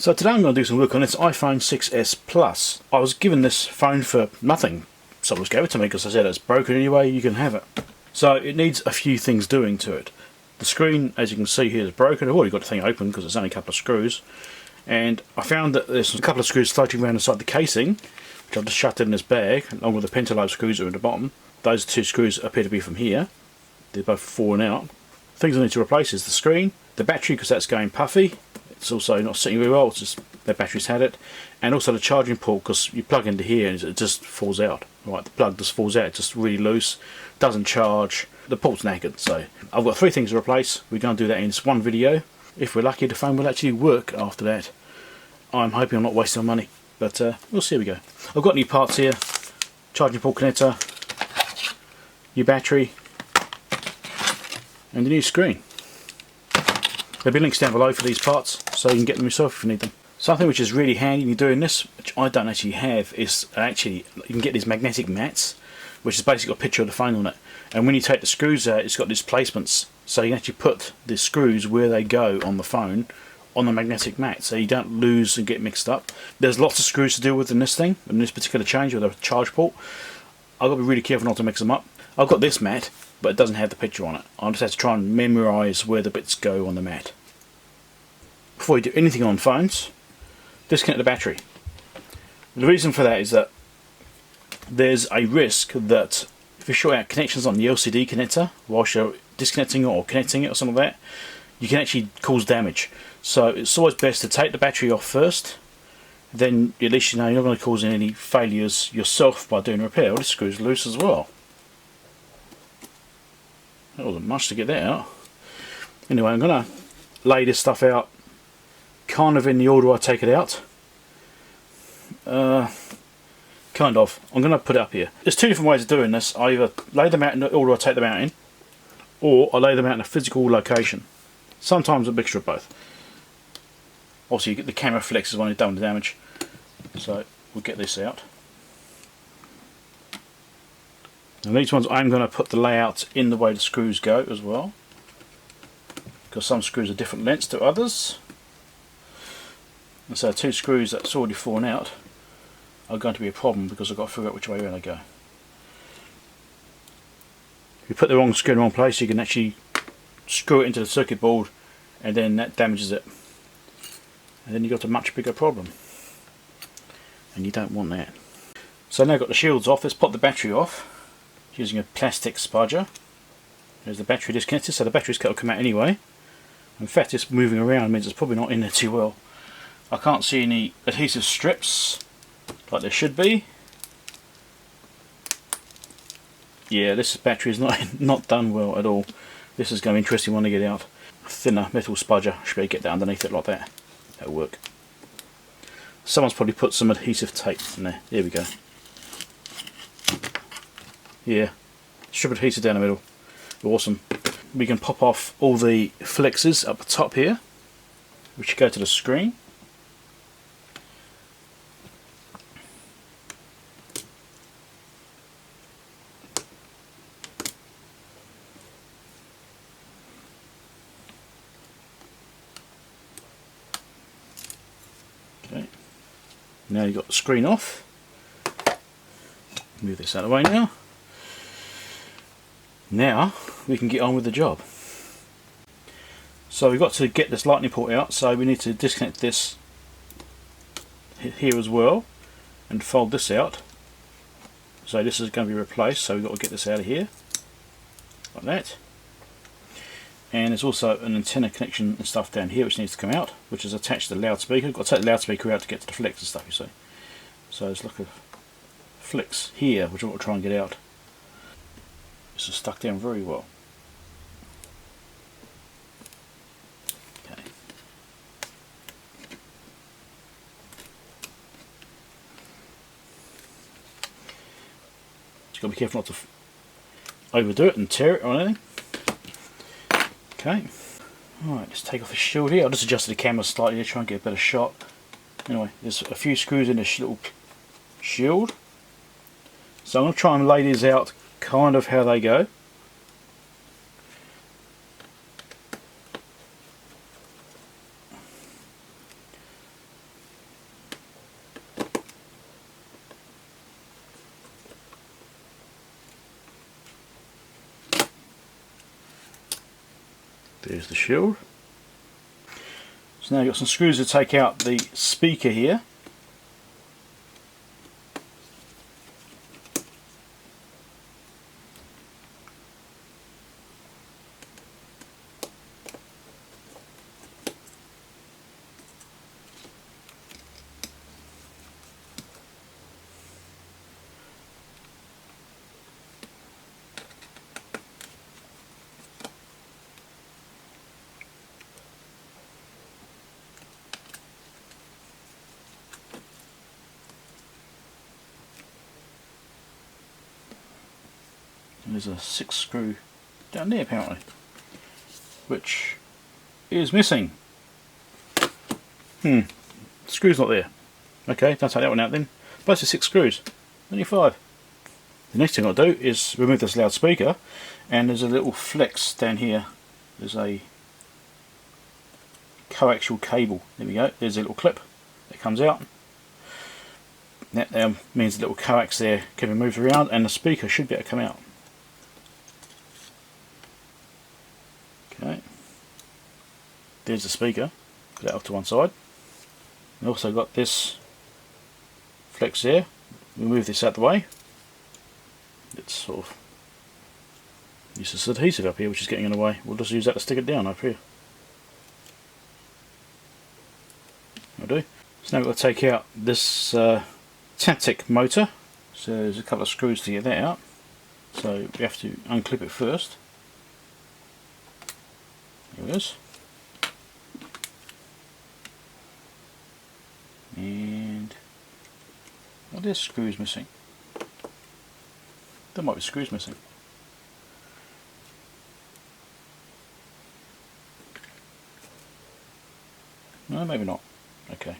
So today I'm going to do some work on this iPhone 6s Plus. I was given this phone for nothing. Someone just gave it to me because I said it's broken anyway, you can have it. So it needs a few things doing to it. The screen, as you can see here, is broken. I've already got the thing open because it's only a couple of screws. And I found that there's a couple of screws floating around inside the casing, which I've just shoved in this bag, along with the pentalobe screws that are at the bottom. Those two screws appear to be from here. They're both fallen out. Things I need to replace is the screen, the battery, because that's going puffy. It's also not sitting very well, it's just the battery's had it. And also the charging port, because you plug into here and it just falls out. Right, the plug just falls out, it's just really loose, doesn't charge, the port's knackered. So I've got three things to replace. We're going to do that in this one video. If we're lucky, the phone will actually work after that. I'm hoping I'm not wasting my money, but we'll see how we go. I've got new parts here: charging port connector, new battery, and the new screen. There'll be links down below for these parts, so you can get them yourself if you need them. Something which is really handy when you're doing this, which I don't actually have, is you can get these magnetic mats, which is basically got a picture of the phone on it. And when you take the screws out, it's got these placements, so you can actually put the screws where they go on the phone on the magnetic mat, so you don't lose and get mixed up. There's lots of screws to deal with in this thing, in this particular change with a charge port. I've got to be really careful not to mix them up. I've got this mat, but it doesn't have the picture on it. I just have to try and memorise where the bits go on the mat. Before you do anything on phones, disconnect the battery. The reason for that is that there's a risk that if you short out connections on the LCD connector whilst you're disconnecting it or connecting it or something like that, you can actually cause damage. So it's always best to take the battery off first, then at least you know you're not going to cause any failures yourself by doing a repair. Well, this screw's loose as well. That wasn't much to get that out. Anyway, I'm going to lay this stuff out kind of in the order I take it out. Kind of. I'm going to put it up here. There's two different ways of doing this. I either lay them out in the order I take them out in, or I lay them out in a physical location. Sometimes a mixture of both. Obviously you get the camera flexes when you've done the damage. So we'll get this out. And these ones I'm going to put the layout in the way the screws go as well, because some screws are different lengths to others. And so two screws that's already fallen out are going to be a problem because I've got to figure out which way around they go. If you put the wrong screw in the wrong place, you can actually screw it into the circuit board and then that damages it. And then you've got a much bigger problem. And you don't want that. So now I've got the shields off, let's pop the battery off using a plastic spudger. There's the battery disconnected, so the battery's got to come out anyway. In fact, it's moving around means it's probably not in there too well. I can't see any adhesive strips like there should be. Yeah, this battery is not done well at all. This is going to be interesting when I get out. A thinner metal spudger, I should be able to get that underneath it like that. That'll work. Someone's probably put some adhesive tape in there. There we go. Yeah, strip of adhesive down the middle. Awesome. We can pop off all the flexes up the top here, which go to the screen. Okay. Now you've got the screen off. Move this out of the way now. Now we can get on with the job. So we've got to get this lightning port out, so we need to disconnect this here as well and fold this out. So this is going to be replaced, so we've got to get this out of here like that. And there's also an antenna connection and stuff down here which needs to come out, which is attached to the loudspeaker. I've got to take the loudspeaker out to get to the flex and stuff, you see. So there's like a flex here which I want to try and get out. This is stuck down very well. Okay. Just got to be careful not to overdo it and tear it or anything. Okay. Alright, let's take off the shield here. I'll just adjust the camera slightly to try and get a better shot. Anyway, there's a few screws in this little shield. So I'm going to try and lay these out kind of how they go. There's the shield. So now you've got some screws to take out the speaker here. And there's a 6 screw down there apparently, which is missing. Screw's not there. Okay, don't take that one out then. But it's 6 screws, only 5. The next thing I'll do is remove this loudspeaker, and there's a little flex down here. There's a coaxial cable. There we go. There's a little clip that comes out. That means the little coax there can be moved around, and the speaker should be able to come out. Okay. There's the speaker. Put that off to one side. And also got this flex there. We'll move this out the way. It's sort of useless adhesive up here which is getting in the way. We'll just use that to stick it down up here. I'll do. So now we've got to take out this Taptic motor. So there's a couple of screws to get that out. So we have to unclip it first. There it is. And well, there's screws missing. There might be screws missing. No, maybe not. Okay.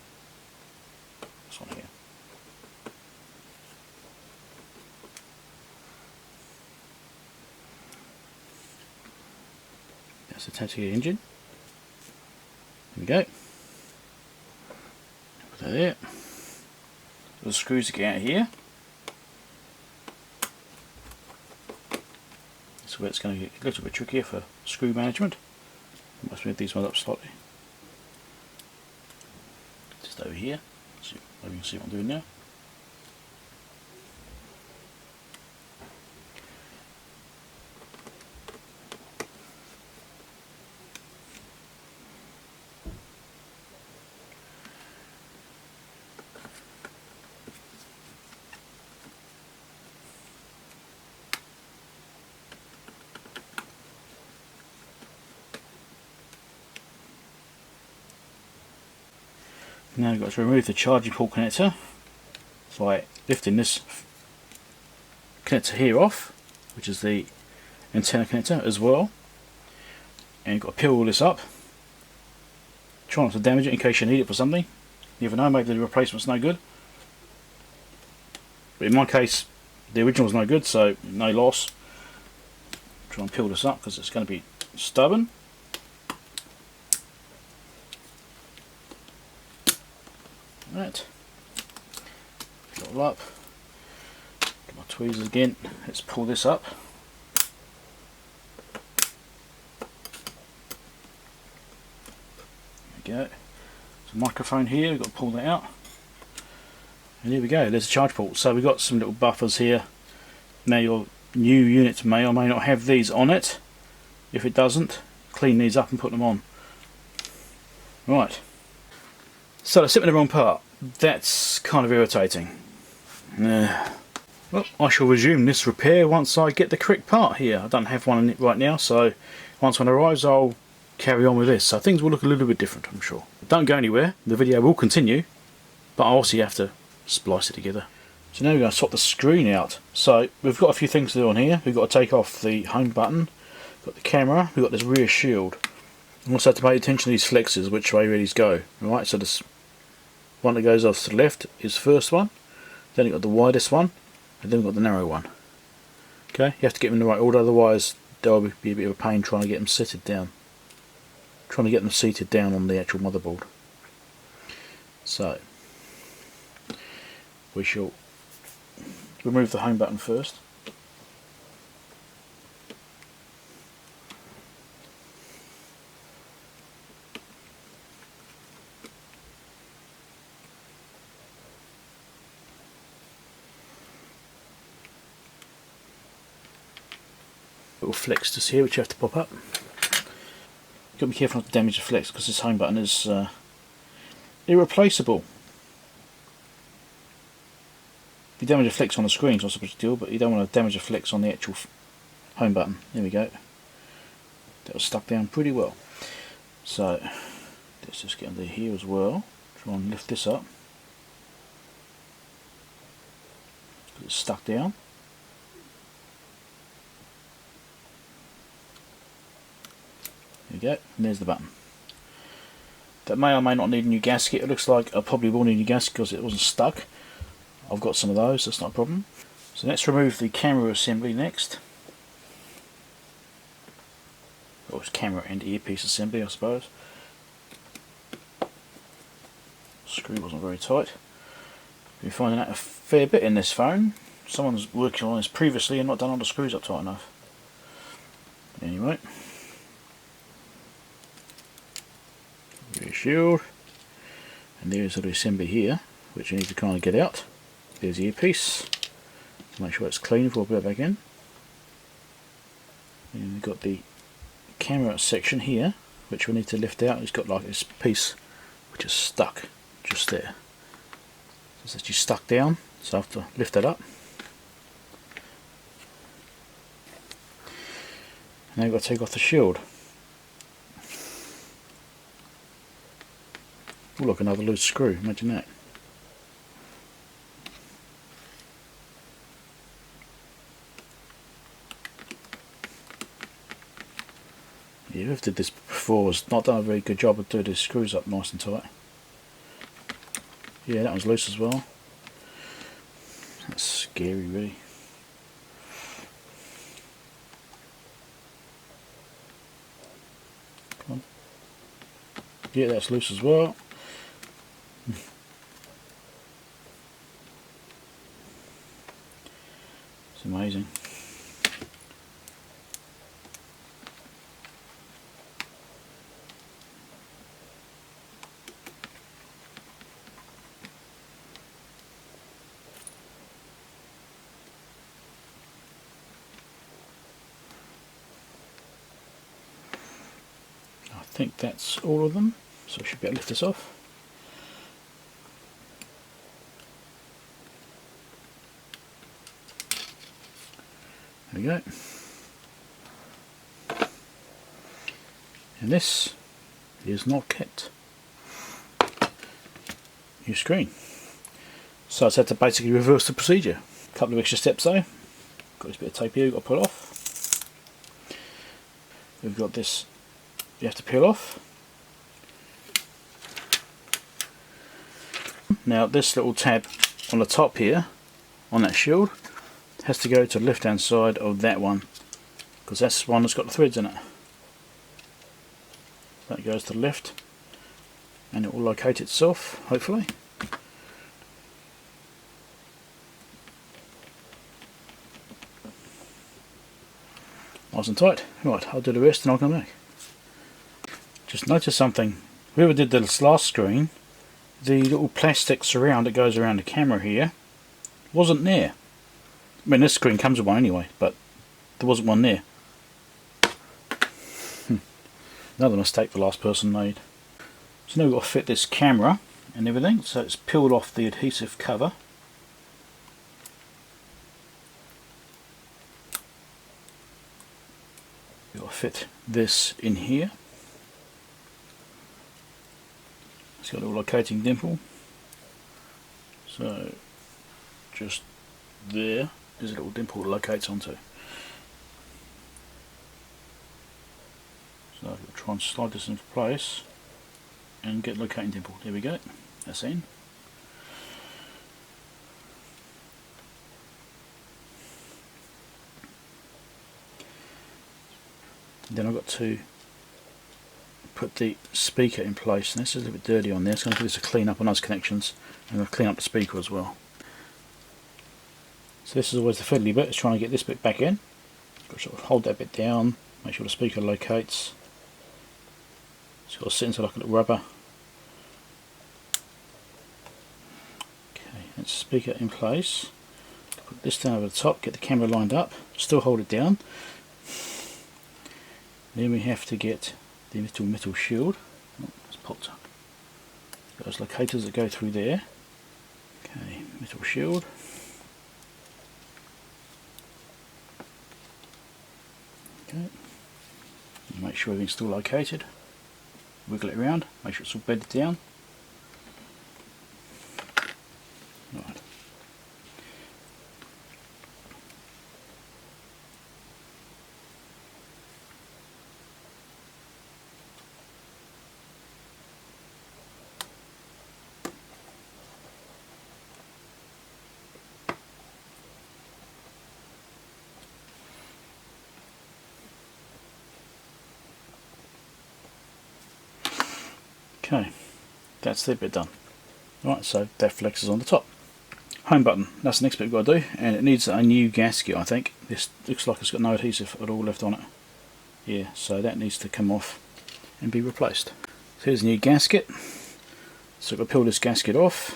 This one here. That's attached to the engine. There we go. Put that there. The screws to get out of here. That's where it's going to get a little bit trickier for screw management. I must move these ones up slightly. Just over here. So maybe you can see what I'm doing now. Now we've got to remove the charging port connector by lifting this connector here off, which is the antenna connector as well. And you've got to peel all this up. Try not to damage it in case you need it for something. You never know, maybe the replacement's no good. But in my case, the original's no good, so no loss. Try and peel this up because it's going to be stubborn. Right, it all up. Get my tweezers again. Let's pull this up. There we go. There's a microphone here. We've got to pull that out. And here we go. There's a charge port. So we've got some little buffers here. Now your new unit may or may not have these on it. If it doesn't, clean these up and put them on. Right. So I sit with the wrong part. That's kind of irritating. Well, I shall resume this repair once I get the correct part here. I don't have one in it right now, so once one arrives I'll carry on with this. So things will look a little bit different, I'm sure. But don't go anywhere. The video will continue, but I also have to splice it together. So now we're going to swap the screen out. So we've got a few things to do on here. We've got to take off the home button, we've got the camera, we've got this rear shield. We also have to pay attention to these flexes, which way these go. Right, so this one that goes off to the left is the first one, then you've got the widest one, and then we've got the narrow one. Okay, you have to get them in the right order, otherwise they'll be a bit of a pain trying to get them seated down. Trying to get them seated down on the actual motherboard. So, we shall remove the home button first. little flex just here which you have to pop up. You've got to be careful not to damage the flex because this home button is irreplaceable. If you damage a flex on the screen, it's not such a big deal, but you don't want to damage a flex on the actual home button. There we go. That was stuck down pretty well. So let's just get under here as well. Try and lift this up. It's stuck down. There we go, and there's the button. That may or may not need a new gasket. It looks like I probably will need a new gasket because it wasn't stuck. I've got some of those, that's not a problem. So let's remove the camera assembly next. Or it's camera and earpiece assembly, I suppose. Screw wasn't very tight. You're finding out a fair bit in this phone. Someone's working on this previously and not done all the screws up tight enough. Anyway. Rear shield. And there's the assembly here, which you need to kind of get out. There's the earpiece. Make sure it's clean before I put it back in. And we've got the camera section here, which we need to lift out. It's got like this piece which is stuck just there. It's actually stuck down, so I have to lift that up. Now I've got to take off the shield. Oh look, another loose screw, imagine that. Yeah, whoever did this before has not done a very good job of doing the screws up nice and tight. Yeah, that one's loose as well. That's scary, really. Come on. Yeah, that's loose as well. It's amazing. I think that's all of them, so I should be able to lift this off. There we go. And this is not kept. New screen. So I just had to basically reverse the procedure. A couple of extra steps though. Got this bit of tape here we've got to pull off. We've got this you have to peel off. Now this little tab on the top here, on that shield, has to go to the left hand side of that one, because that's the one that's got the threads in it. That goes to the left, and it will locate itself, hopefully. Nice and tight. Right, I'll do the rest and I'll come back. Just notice something. Whoever did this last screen, the little plastic surround that goes around the camera here wasn't there. I mean, this screen comes with one anyway, but there wasn't one there. Another mistake the last person made. So now we've got to fit this camera and everything, so it's peeled off the adhesive cover. We've got to fit this in here. It's got a little locating dimple, so just there's a little dimple that locates onto. So I'll try and slide this into place and get locating dimple. There we go, that's in. Then I've got to put the speaker in place, and this is a little bit dirty on there, so I'm going to do this a clean up on those connections, and I'll clean up the speaker as well. So this is always the fiddly bit, is trying to get this bit back in. Got to sort of hold that bit down, make sure the speaker locates. It's got to sit into like a little rubber. Okay, that's the speaker in place. Put this down over the top, get the camera lined up, still hold it down. Then we have to get the little metal shield. Oh, it's popped up. Those locators that go through there. Okay, metal shield. Okay. Make sure everything's still located. Wiggle it around, make sure it's all bedded down. Right. Okay, that's the bit done. Right, so that flex is on the top. Home button, that's the next bit we've got to do, and it needs a new gasket, I think. This looks like it's got no adhesive at all left on it. Yeah, so that needs to come off and be replaced. So here's a new gasket. So I've got to peel this gasket off.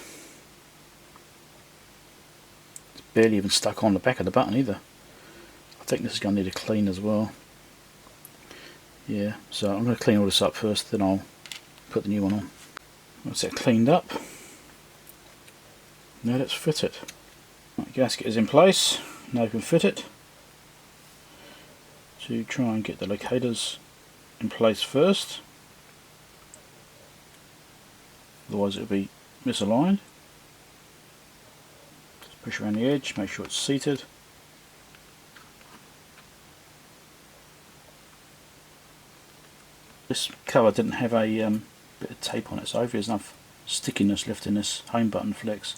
It's barely even stuck on the back of the button either. I think this is going to need a clean as well. Yeah, so I'm going to clean all this up first, then I'll put the new one on. Once that cleaned up, now let's fit it. Right, gasket is in place, now we can fit it. To try and get the locators in place first, otherwise it'll be misaligned. Just push around the edge, make sure it's seated. This cover didn't have a bit of tape on it, so hopefully there's enough stickiness left in this home button flex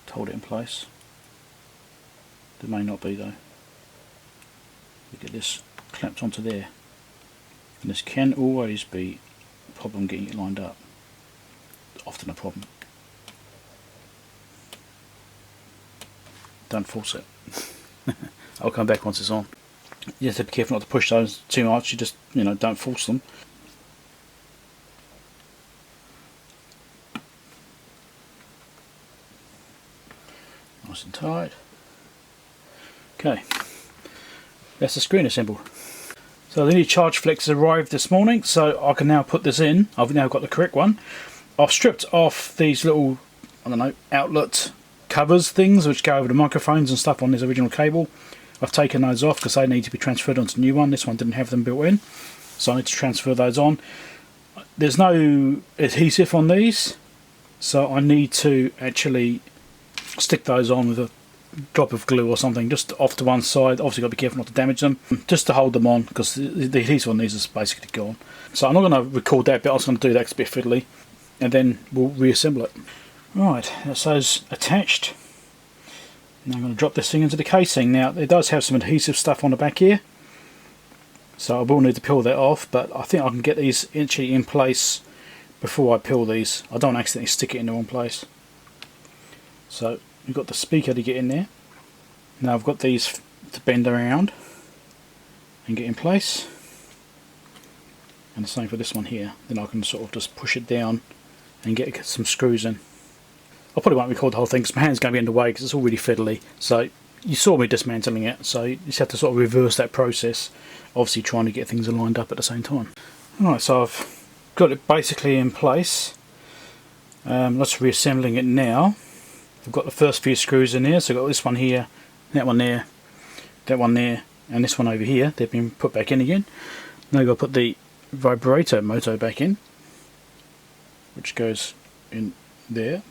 to hold it in place. There may not be though. We get this clamped onto there, and this can always be a problem getting it lined up. Often a problem. Don't force it. I'll come back once it's on. You have to be careful not to push those too much. You just, don't force them. Nice and tight. Okay, that's the screen assembled. So the new charge flex arrived this morning, so I can now put this in. I've now got the correct one. I've stripped off these little, outlet covers things which go over the microphones and stuff on this original cable. I've taken those off because they need to be transferred onto the new one. This one didn't have them built in, so I need to transfer those on. There's no adhesive on these, so I need to actually stick those on with a drop of glue or something just off to one side. Obviously got to be careful not to damage them, just to hold them on, because the adhesive on these is basically gone. So I'm not going to record that bit, I was going to do that because it's a bit fiddly, and then we'll reassemble it. Right, that's those attached. Now I'm going to drop this thing into the casing. Now it does have some adhesive stuff on the back here, so I will need to peel that off, but I think I can get these actually in place before I peel these. I don't accidentally stick it in the wrong place. So we've got the speaker to get in there. Now I've got these to bend around and get in place, and the same for this one here. Then I can sort of just push it down and get some screws in. I probably won't record the whole thing because my hand's going to be in the way because it's all really fiddly. So you saw me dismantling it, so you just have to sort of reverse that process, obviously trying to get things lined up at the same time. Alright, so I've got it basically in place. Let's reassembling it now. I've got the first few screws in here, so I've got this one here, that one there, that one there, and this one over here. They've been put back in again. Now I've got to put the vibrator motor back in, which goes in there.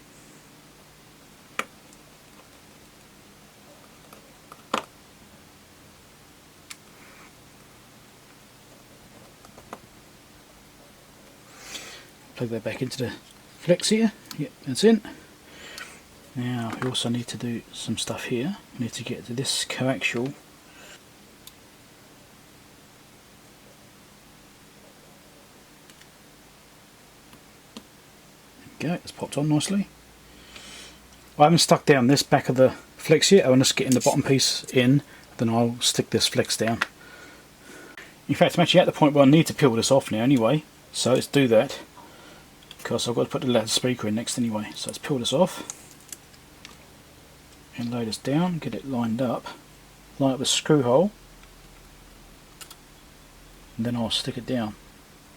Plug that back into the flex here. Yep, that's in. Now we also need to do some stuff here. We need to get to this coaxial. There we go, it's popped on nicely. I haven't stuck down this back of the flex yet. I'm just getting the bottom piece in, then I'll stick this flex down. In fact, I'm actually at the point where I need to peel this off now anyway, so let's do that. Because I've got to put the loudspeaker in next anyway. So let's peel this off and lay this down, get it lined up, line up the screw hole, and then I'll stick it down.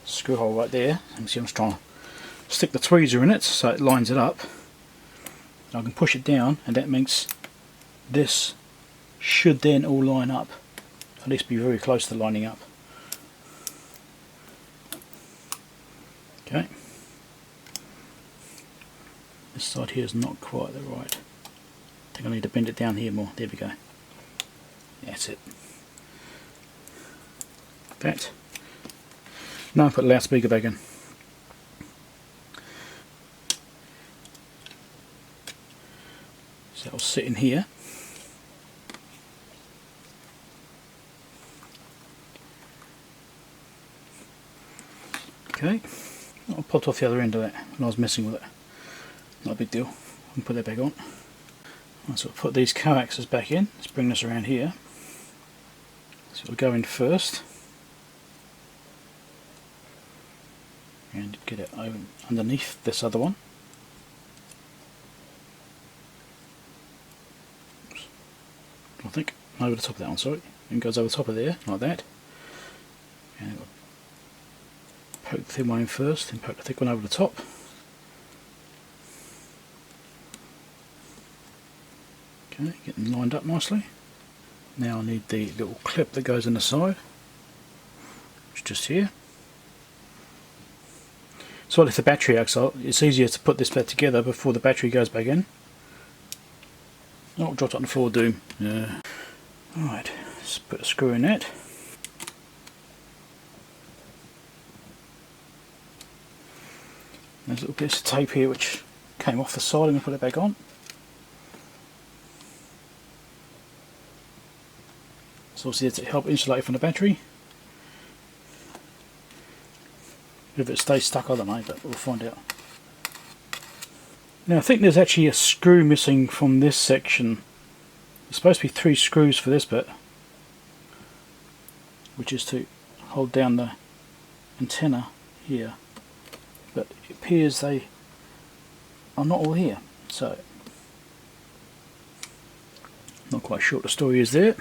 Screw hole right there. You can see I'm just trying to stick the tweezer in it so it lines it up. I can push it down, and that makes this should then all line up, at least be very close to lining up. Okay, this side here is not quite the right. I think I need to bend it down here more. There we go. That's it. That. Now put the loudspeaker back in. So that'll sit in here. Okay, I popped off the other end of that when I was messing with it. Not a big deal. I can put that back on. So I'll put these coaxes back in. Let's bring this around here. So we'll go in first. And get it over underneath this other one. Oops. I think over the top of that one, sorry. And goes over the top of there, like that. And we'll poke the thin one in first, then poke the thick one over the top. Okay, get them lined up nicely. Now I need the little clip that goes in the side, which is just here. So if the battery acts out, it's easier to put this back together before the battery goes back in. Oh, dropped it on the floor, doom. Yeah. Alright, let's put a screw in that. There's little bits of tape here which came off the side, and we put it back on. So obviously to help insulate from the battery. If it stays stuck, I don't know, but we'll find out. Now I think there's actually a screw missing from this section. There's supposed to be 3 screws for this bit, which is to hold down the antenna here. But it appears they are not all here, so not quite sure what the story is there.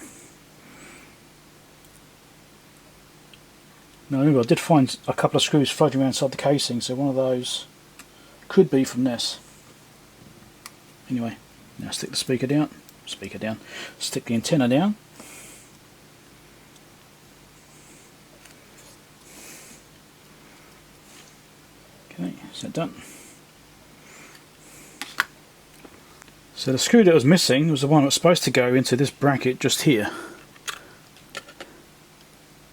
Now I did find a couple of screws floating around inside the casing, so one of those could be from this. Anyway, now stick the stick the antenna down. Okay, is that done? So the screw that was missing was the one that was supposed to go into this bracket just here.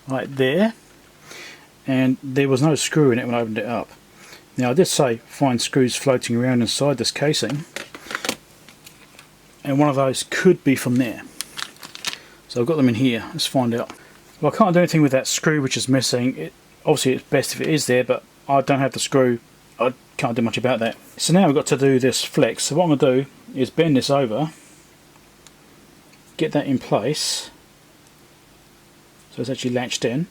Right there. And there was no screw in it when I opened it up. Now I did say find screws floating around inside this casing, and one of those could be from there. So I've got them in here. Let's find out. Well, I can't do anything with that screw which is missing. Obviously it's best if it is there, but I don't have the screw. I can't do much about that. So now we've got to do this flex. So what I'm going to do is bend this over, get that in place so it's actually latched in.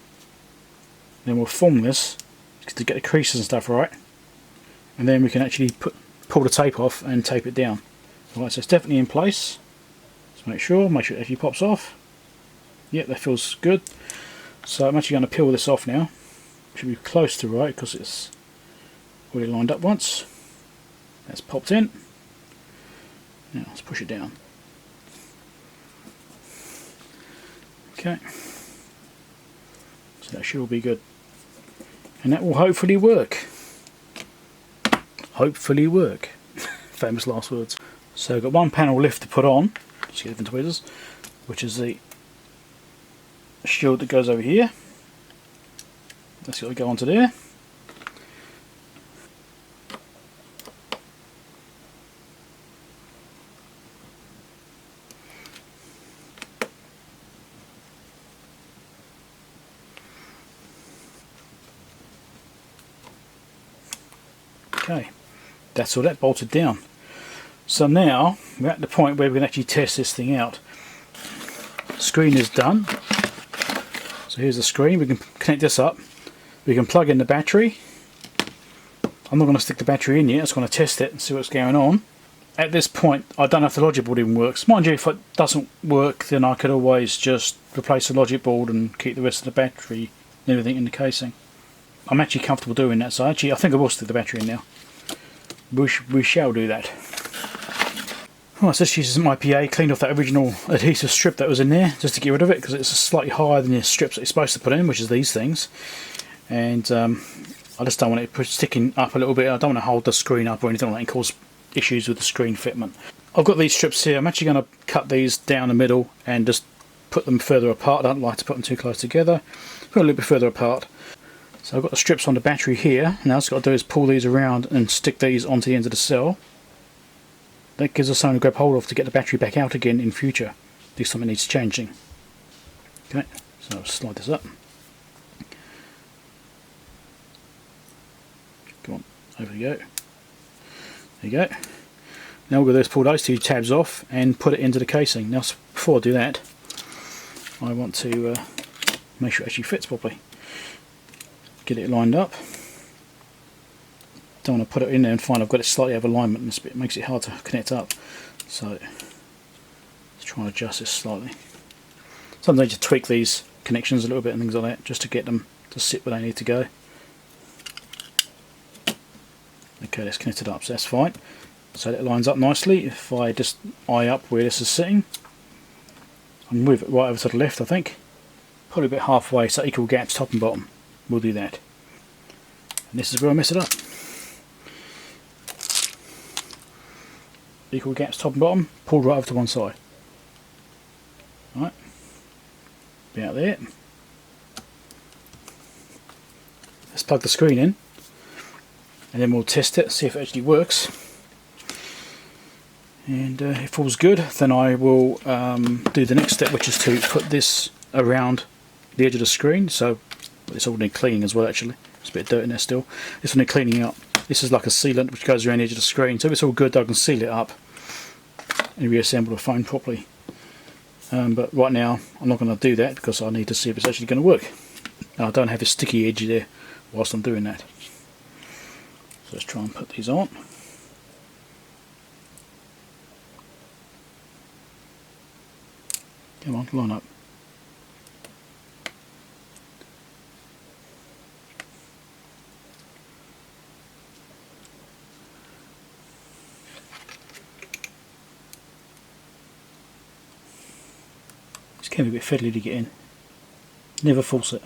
Then we'll form this to get the creases and stuff right, and then we can actually pull the tape off and tape it down. Right, so it's definitely in place. Let's make sure it actually pops off. Yep, that feels good. So I'm actually going to peel this off now. Should be close to right because it's already lined up once. That's popped in. Now let's push it down. Okay. So that should all be good. And that will hopefully work. Hopefully work. Famous last words. So I've got one panel lift to put on, see different tweezers, which is the shield that goes over here. That's got to go onto there. Okay, that's all that bolted down. So now we're at the point where we can actually test this thing out. The screen is done. So here's the screen. We can connect this up. We can plug in the battery. I'm not going to stick the battery in yet. I'm just going to test it and see what's going on. At this point, I don't know if the logic board even works. Mind you, if it doesn't work, then I could always just replace the logic board and keep the rest of the battery and everything in the casing. I'm actually comfortable doing that, so actually I think I will stick the battery in now. We shall do that. Right, so this uses my PA, cleaned off that original adhesive strip that was in there, just to get rid of it, because it's slightly higher than the strips that you're supposed to put in, which is these things. And I just don't want it sticking up a little bit. I don't want to hold the screen up or anything like that and cause issues with the screen fitment. I've got these strips here. I'm actually going to cut these down the middle and just put them further apart. I don't like to put them too close together. Put a little bit further apart. So I've got the strips on the battery here. Now all I've got to do is pull these around and stick these onto the end of the cell. That gives us something to grab hold of to get the battery back out again in future if something needs changing. Okay, so I'll slide this up. Come on, over you go. There you go. Now we're going to pull those two tabs off and put it into the casing. Now before I do that, I want to make sure it actually fits properly. Get it lined up. Don't want to put it in there and find I've got it slightly out of alignment, and this bit makes it hard to connect up. So let's try and adjust this slightly. Sometimes I just tweak these connections a little bit and things like that, just to get them to sit where they need to go. Okay, that's connected up, so that's fine. So that lines up nicely. If I just eye up where this is sitting, I'll move it right over to the left, I think. Probably about halfway, so equal gaps top and bottom. We'll do that. And this is where I mess it up. Equal gaps top and bottom, pulled right over to one side. Right, about there. Let's plug the screen in, and then we'll test it, see if it actually works. And if all's good, then I will do the next step, which is to put this around the edge of the screen. So it's all need cleaning as well, actually. There's a bit of dirt in there still. This will need cleaning up. This is like a sealant which goes around the edge of the screen. So if it's all good, I can seal it up and reassemble the phone properly. But right now, I'm not going to do that because I need to see if it's actually going to work. Now, I don't have a sticky edge there whilst I'm doing that. So let's try and put these on. Come on, line up. It's can be a bit fiddly to get in. Never force it.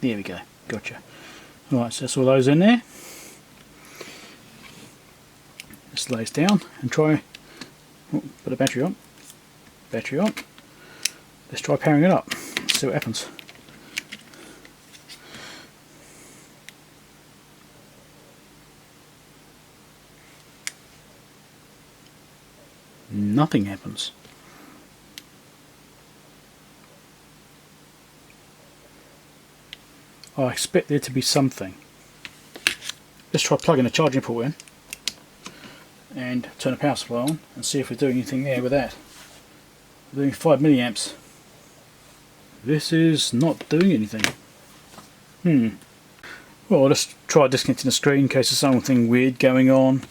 There we go, gotcha. Right, so that's all those in there. Just lays down and try, put the battery on. Battery on. Let's try powering it up. See what happens. Nothing happens. I expect there to be something. Let's try plugging a charging port in and turn the power supply on and see if we're doing anything there with that. We're doing 5 milliamps. This is not doing anything. Well, let's try disconnecting the screen in case there's something weird going on.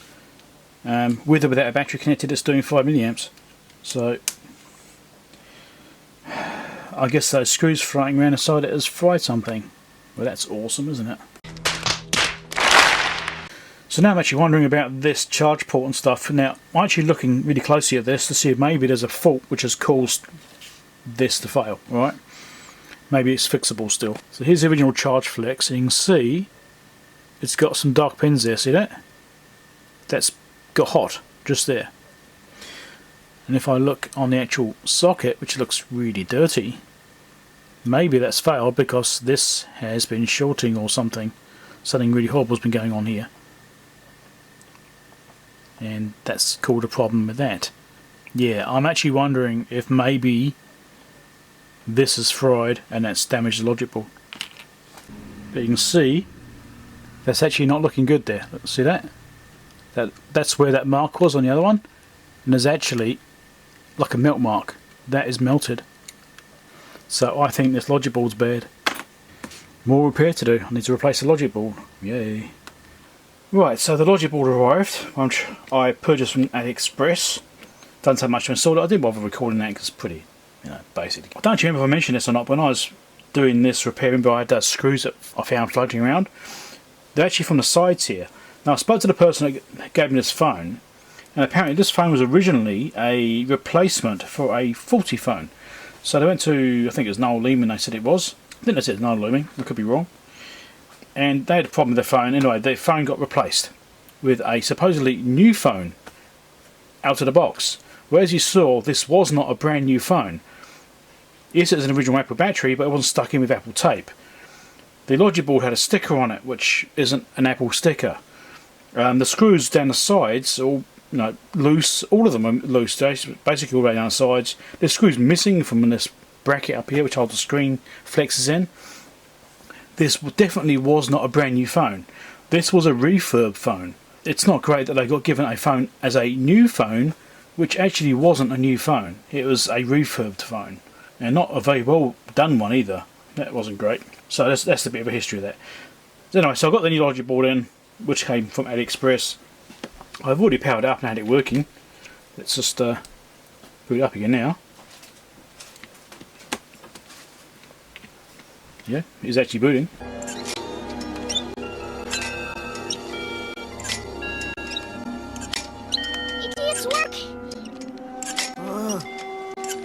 With or without a battery connected, it's doing 5 milliamps. So I guess those screws floating around inside it has fried something. Well, that's awesome, isn't it? So now I'm actually wondering about this charge port and stuff. Now, I'm actually looking really closely at this to see if maybe there's a fault which has caused this to fail, right? Maybe it's fixable still. So here's the original charge flex, and you can see it's got some dark pins there, see that? That's got hot, just there. And if I look on the actual socket, which looks really dirty, maybe that's failed because this has been shorting or something. Something really horrible has been going on here. And that's caused a problem with that. Yeah, I'm actually wondering if maybe this is fried and that's damaged the logic board. But you can see that's actually not looking good there. See that? That's where that mark was on the other one. And there's actually like a melt mark. That is melted. So I think this logic board's bad. More repair to do. I need to replace the logic board. Yay. Right, so the logic board arrived, which I purchased from AliExpress. Doesn't take much to install it. I didn't bother recording that because it's pretty, you know, basic. I don't remember if I mentioned this or not, but when I was doing this repairing, but I had those screws that I found floating around. They're actually from the sides here. Now I spoke to the person that gave me this phone, and apparently this phone was originally a replacement for a faulty phone. So they went to, I think it was Noel Leeman, they said it was. I think they said Noel Leeman, I could be wrong. And they had a problem with their phone. Anyway, their phone got replaced with a supposedly new phone out of the box. Whereas you saw, this was not a brand new phone. Yes, it was an original Apple battery, but it wasn't stuck in with Apple tape. The logic board had a sticker on it, which isn't an Apple sticker. The screws down the sides, all loose. All of them are loose. Basically, all the way down the sides. There's screws missing from this bracket up here, which holds the screen flexes in. This definitely was not a brand new phone. This was a refurb phone. It's not great that they got given a phone as a new phone, which actually wasn't a new phone. It was a refurbed phone, and not a very well done one either. That wasn't great. So that's a bit of a history of that. So anyway, so I got the new logic board in, which came from AliExpress. I've already powered it up and had it working. Let's just boot it up again now. Yeah, it's actually booting. It's working!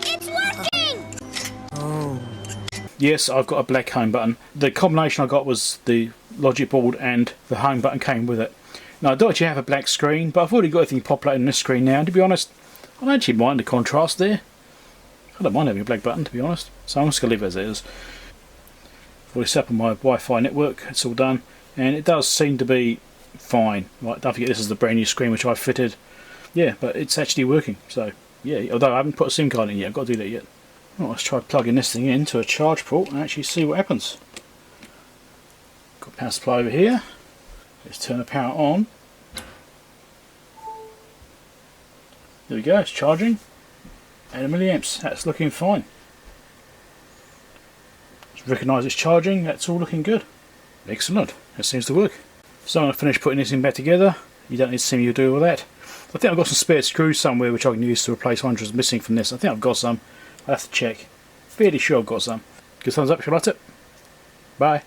It's working! Oh. Yes, I've got a black home button. The combination I got was the logic board and the home button came with it. Now I don't actually have a black screen, but I've already got everything populated on this screen now, and to be honest, I don't actually mind the contrast there. I don't mind having a black button, to be honest. So I'm just going to leave it as it is. I've already set up on my Wi-Fi network, it's all done, and it does seem to be fine. Right, don't forget this is the brand new screen which I fitted. Yeah, but it's actually working, so yeah, although I haven't put a SIM card in yet, I've got to do that yet. Well, let's try plugging this thing into a charge port and actually see what happens. Got power supply over here. Let's turn the power on. There we go, it's charging. 8 milliamps, that's looking fine. Just recognise it's charging, that's all looking good. Excellent, that seems to work. So I'm going to finish putting this in back together. You don't need to see me do all that. I think I've got some spare screws somewhere which I can use to replace ones that's missing from this. I think I've got some. I'll have to check. Fairly sure I've got some. Good thumbs up if you liked it. Bye.